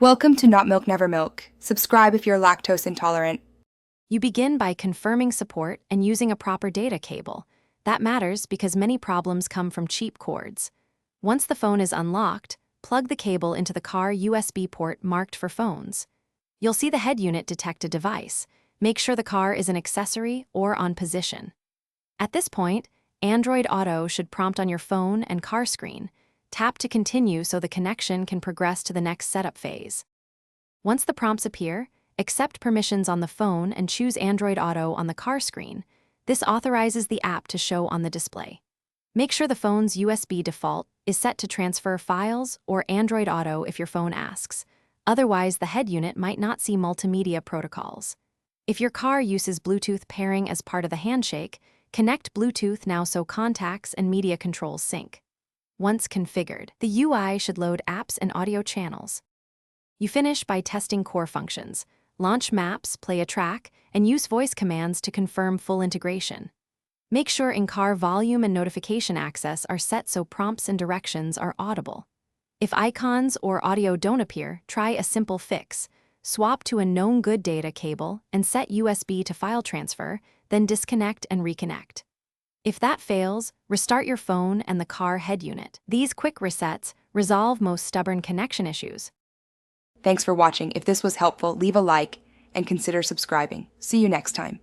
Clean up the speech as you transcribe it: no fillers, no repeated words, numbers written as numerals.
Welcome to Not Milk Never Milk. Subscribe if you're lactose intolerant. You begin by confirming support and using a proper data cable. That matters because many problems come from cheap cords. Once the phone is unlocked, plug the cable into the car USB port marked for phones. You'll see the head unit detect a device. Make sure the car is an accessory or on position. At this point, Android Auto should prompt on your phone and car screen. Tap to continue so the connection can progress to the next setup phase. Once the prompts appear, accept permissions on the phone and choose Android Auto on the car screen. This authorizes the app to show on the display. Make sure the phone's USB default is set to transfer files or Android Auto if your phone asks. Otherwise, the head unit might not see multimedia protocols. If your car uses Bluetooth pairing as part of the handshake, connect Bluetooth now so contacts and media controls sync. Once configured, the UI should load apps and audio channels. You finish by testing core functions. Launch maps, play a track, and use voice commands to confirm full integration. Make sure in-car volume and notification access are set so prompts and directions are audible. If icons or audio don't appear, try a simple fix. Swap to a known good data cable and set USB to file transfer, then disconnect and reconnect. If that fails, restart your phone and the car head unit. These quick resets resolve most stubborn connection issues. Thanks for watching. If this was helpful, leave a like and consider subscribing. See you next time.